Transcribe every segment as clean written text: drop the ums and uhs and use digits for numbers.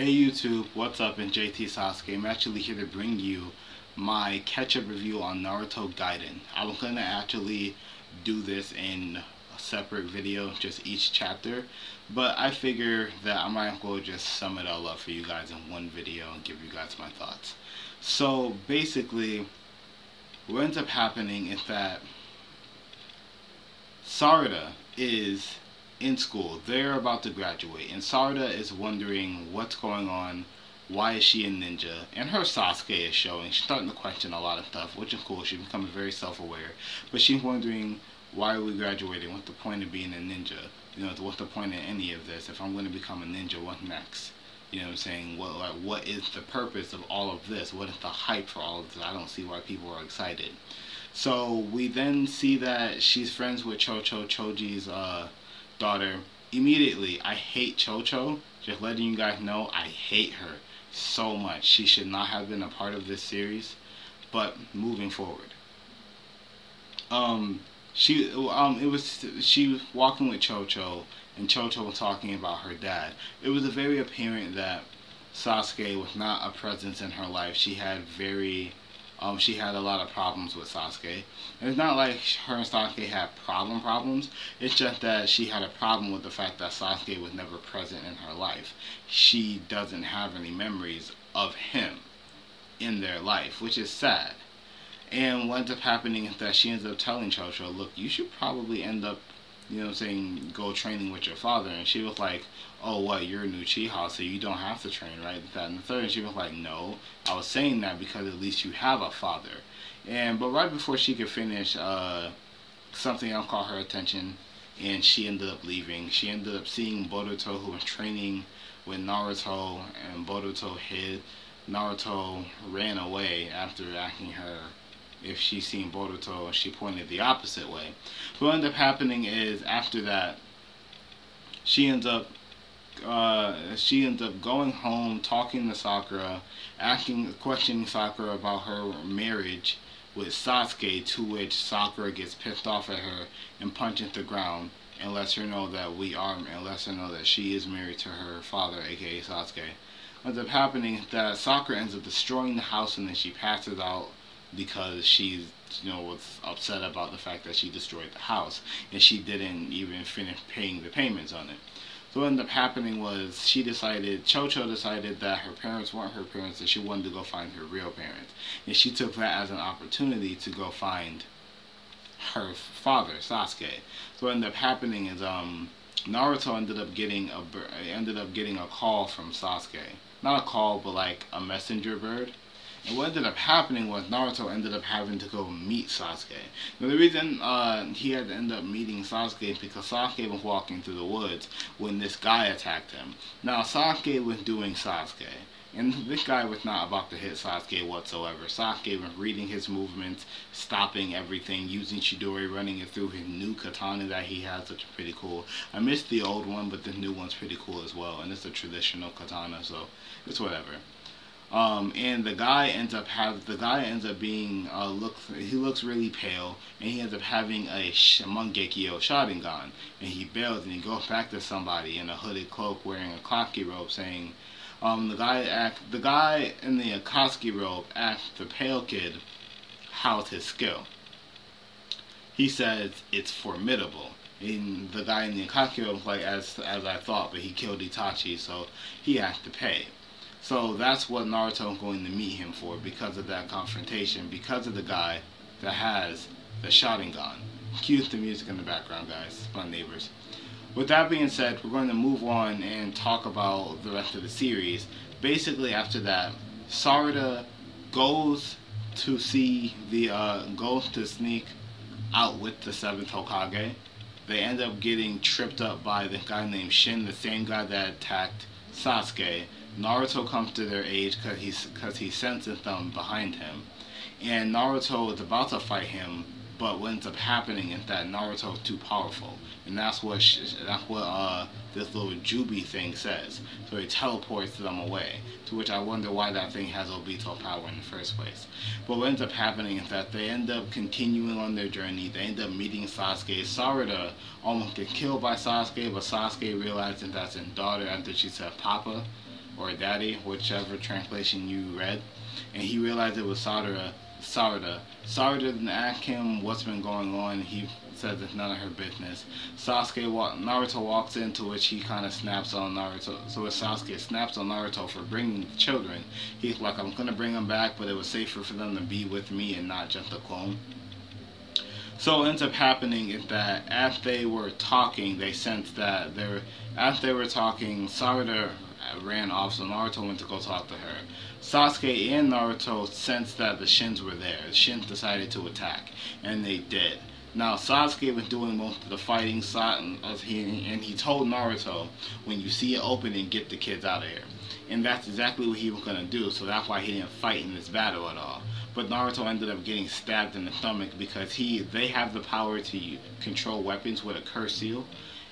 Hey YouTube, what's up? And JT Sasuke. I'm actually here to bring you my catch-up review on Naruto Gaiden. I'm gonna actually do this in a separate video, just each chapter, but I figure that I might as well just sum it all up for you guys in one video and give you guys my thoughts. So basically, what ends up happening is that Sarada is in school. They're about to graduate, and Sarada is wondering what's going on. Why is she a ninja? And her Sasuke is showing. She's starting to question a lot of stuff, which is cool. She's becoming very self-aware. But she's wondering, why are we graduating? What's the point of being a ninja? You know, what's the point of any of this? If I'm going to become a ninja, what next? You know what I'm saying? What is the purpose of all of this? What is the hype for all of this? I don't see why people are excited. So we then see that she's friends with Choji's daughter. Immediately, I hate Chocho. Just letting you guys know, I hate her so much. She should not have been a part of this series. But moving forward, she was walking with Chocho, and Chocho was talking about her dad. It was very apparent that Sasuke was not a presence in her life. She had a lot of problems with Sasuke. And it's not like her and Sasuke had problems. It's just that she had a problem with the fact that Sasuke was never present in her life. She doesn't have any memories of him in their life, which is sad. And what ends up happening is that she ends up telling Chocho, look, you should probably end up, you know what I'm saying, go training with your father. And she was like, oh, what, you're a new Uchiha, so you don't have to train, right? That and the third. And she was like, no, I was saying that because at least you have a father. But right before she could finish, something else caught her attention, and she ended up leaving. She ended up seeing Boruto, who was training with Naruto, and Boruto hid. Naruto ran away after asking her if she seen Boruto, and she pointed the opposite way. So what ended up happening is, after that, she ends up going home, talking to Sakura, questioning Sakura about her marriage with Sasuke, to which Sakura gets pissed off at her and punches the ground and lets her know that she is married to her father, aka Sasuke. What ends up happening is that Sakura ends up destroying the house, and then she passes out because she was upset about the fact that she destroyed the house, and she didn't even finish paying the payments on it. So what ended up happening was Chocho decided that her parents weren't her parents, and she wanted to go find her real parents. And she took that as an opportunity to go find her father, Sasuke. So what ended up happening is Naruto ended up getting a call from Sasuke. Not a call, but like a messenger bird. And what ended up happening was Naruto ended up having to go meet Sasuke. Now the reason he had to end up meeting Sasuke is because Sasuke was walking through the woods when this guy attacked him. Now Sasuke was doing Sasuke, and this guy was not about to hit Sasuke whatsoever. Sasuke was reading his movements, stopping everything, using Chidori, running it through his new katana that he has, which is pretty cool. I missed the old one, but the new one's pretty cool as well, and it's a traditional katana, so it's whatever. And the guy ends up being he looks really pale, and he ends up having a Mangekyo Sharingan, and he bails and he goes back to somebody in a hooded cloak wearing a Akatsuki robe, saying, the guy in the Akatsuki robe asked the pale kid how's his skill. He says it's formidable. And the guy in the Akatsuki robe was like, as I thought, but he killed Itachi, so he has to pay. So that's what Naruto is going to meet him for, because of that confrontation, because of the guy that has the Sharingan. Cue the music in the background, guys. My neighbors. With that being said, we're going to move on and talk about the rest of the series. Basically, after that, Sarada goes to sneak out with the 7th Hokage. They end up getting tripped up by the guy named Shin, the same guy that attacked Sasuke. Naruto comes to their aid because he senses them behind him, and Naruto is about to fight him, but what ends up happening is that Naruto is too powerful, and that's what this little Jubi thing says. So he teleports them away, to which I wonder why that thing has Obito power in the first place. But what ends up happening is that they end up continuing on their journey. They end up meeting Sasuke. Sarada almost gets killed by Sasuke, but Sasuke realizes that's his daughter after she said Papa. or daddy, whichever translation you read, and he realized it was Sarada didn't ask him what's been going on. He says it's none of her business. Naruto walks into which he kind of snaps on Naruto. So as Sasuke snaps on Naruto for bringing the children, he's like, I'm gonna bring them back, but it was safer for them to be with me and not just a clone. So what ends up happening is that as they were talking, they sensed that as they were talking, Sarada ran off, so Naruto went to go talk to her. Sasuke and Naruto sensed that the Shins were there. The Shins decided to attack, and they did. Now Sasuke was doing most of the fighting, and he told Naruto, when you see it opening, get the kids out of here. And that's exactly what he was going to do, so that's why he didn't fight in this battle at all. But Naruto ended up getting stabbed in the stomach because they have the power to control weapons with a curse seal,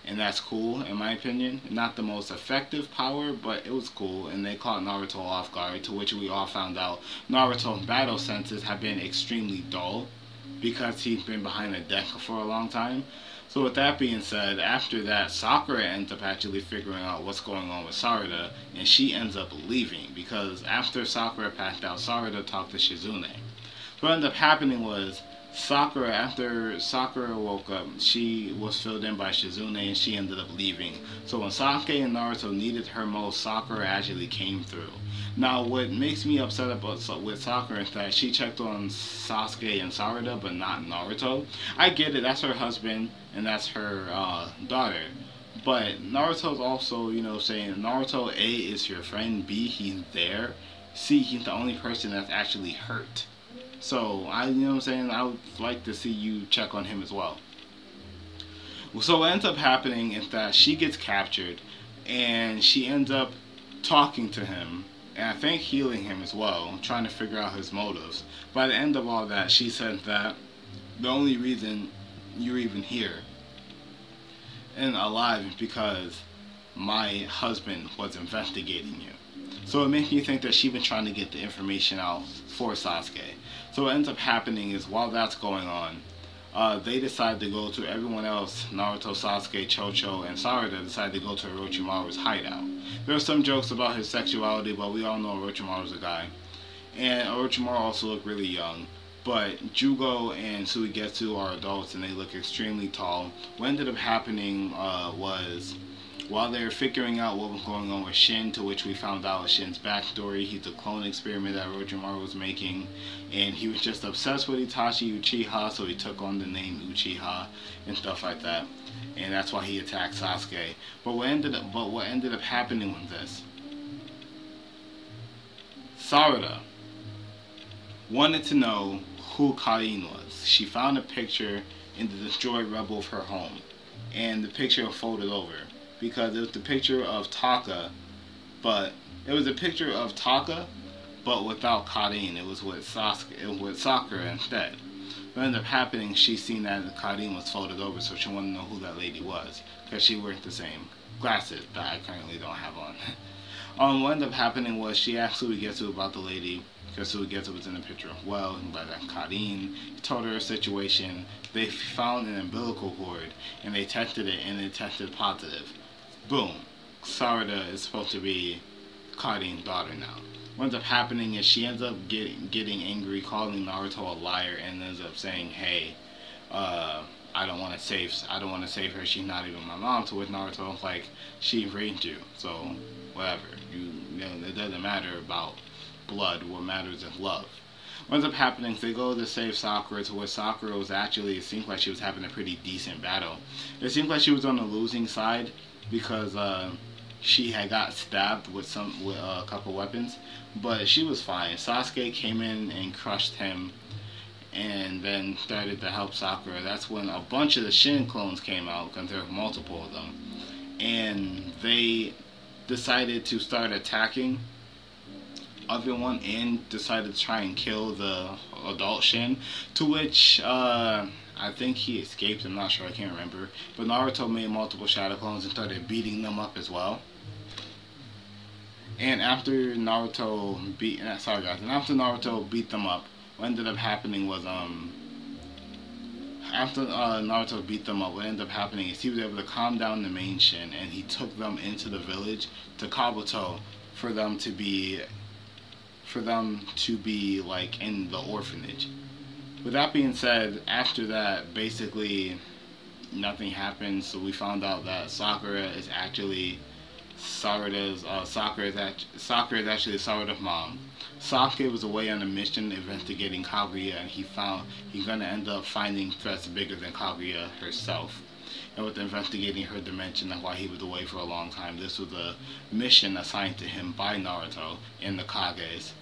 and that's cool in my opinion. Not the most effective power, but it was cool, and they caught Naruto off guard, to which we all found out Naruto's battle senses have been extremely dull because he's been behind a deck for a long time. So with that being said, after that, Sakura ends up actually figuring out what's going on with Sarada, and she ends up leaving, because after Sakura passed out, Sarada talked to Shizune. So what ended up happening was, after Sakura woke up, she was filled in by Shizune, and she ended up leaving. So when Sasuke and Naruto needed her most, Sakura actually came through. Now, what makes me upset with Sakura is that she checked on Sasuke and Sarada, but not Naruto. I get it, that's her husband, and that's her daughter. But Naruto's also, saying Naruto, A, is your friend, B, he's there, C, he's the only person that's actually hurt. So, I would like to see you check on him as well. So what ends up happening is that she gets captured, and she ends up talking to him, and I think healing him as well, trying to figure out his motives. By the end of all that, she said that the only reason you're even here and alive is because my husband was investigating you. So it makes me think that she's been trying to get the information out for Sasuke. So what ends up happening is, while that's going on, they decide to go to everyone else. Naruto, Sasuke, Chocho, and Sarada decide to go to Orochimaru's hideout. There are some jokes about his sexuality, but we all know Orochimaru's a guy. And Orochimaru also look really young. But Jugo and Suigetsu are adults, and they look extremely tall. What ended up happening was, while they were figuring out what was going on with Shin, to which we found out Shin's backstory, he's a clone experiment that Orochimaru was making, and he was just obsessed with Itachi Uchiha, so he took on the name Uchiha and stuff like that, and that's why he attacked Sasuke. But what ended up happening with this, Sarada wanted to know who Karin was. She found a picture in the destroyed rubble of her home, and the picture was folded over, because it was the picture of Taka, but without Karin. It was with Sakura instead. What ended up happening, she seen that Karin was folded over, so she wanted to know who that lady was, because she wears the same glasses that I currently don't have on. What ended up happening was, she asked Suigetsu about the lady, because Suigetsu was in the picture as well, and by that Karin. He told her a situation. They found an umbilical cord, and they tested it, and it tested positive. Boom. Sarada is supposed to be Karin's daughter now. What ends up happening is, she ends up getting angry, calling Naruto a liar, and ends up saying, hey, I don't want to save her, she's not even my mom. To which Naruto's like, she raised you, so whatever. It doesn't matter about blood. What matters is love. What ends up happening is, they go to save Sakura, to where Sakura was actually, it seemed like she was having a pretty decent battle. It seemed like she was on the losing side, because she had got stabbed with a couple weapons, but she was fine. Sasuke came in and crushed him, and then started to help Sakura. That's when a bunch of the Shin clones came out, because there were multiple of them, and they decided to start attacking everyone, and decided to try and kill the adult Shin, to which I think he escaped, I'm not sure, I can't remember. But Naruto made multiple shadow clones and started beating them up as well. And after Naruto beat them up, what ended up happening was, after Naruto beat them up, what ended up happening is, he was able to calm down the main Shin, and he took them into the village to Kabuto for them to be like in the orphanage. With that being said, after that, basically nothing happened. So we found out that Sakura is actually Sakura is actually Sakura's mom. Sasuke was away on a mission investigating Kaguya, and he's gonna end up finding threats bigger than Kaguya herself. And with investigating her dimension and why he was away for a long time, this was a mission assigned to him by Naruto and the Kages.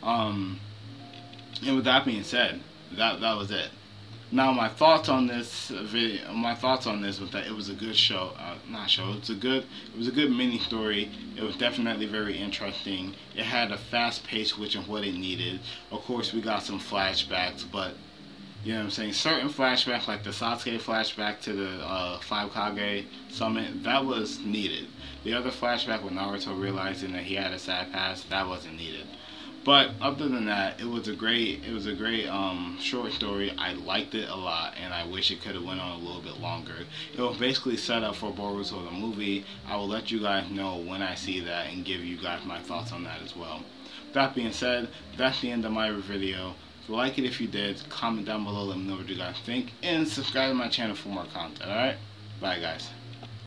And with that being said, that was it. Now my thoughts on this was that it was a good show. It was a good mini story. It was definitely very interesting. It had a fast pace, which is what it needed. Of course, we got some flashbacks, but you know what I'm saying, certain flashbacks, like the Sasuke flashback to the 5 Kage summit, that was needed. The other flashback with Naruto realizing that he had a sad past, that wasn't needed. But other than that, it was a great short story. I liked it a lot, and I wish it could have went on a little bit longer. It was basically set up for Boruto the movie. I will let you guys know when I see that and give you guys my thoughts on that as well. That being said, that's the end of my video. So like it if you did, comment down below, let me know what you guys think, and subscribe to my channel for more content, alright? Bye guys.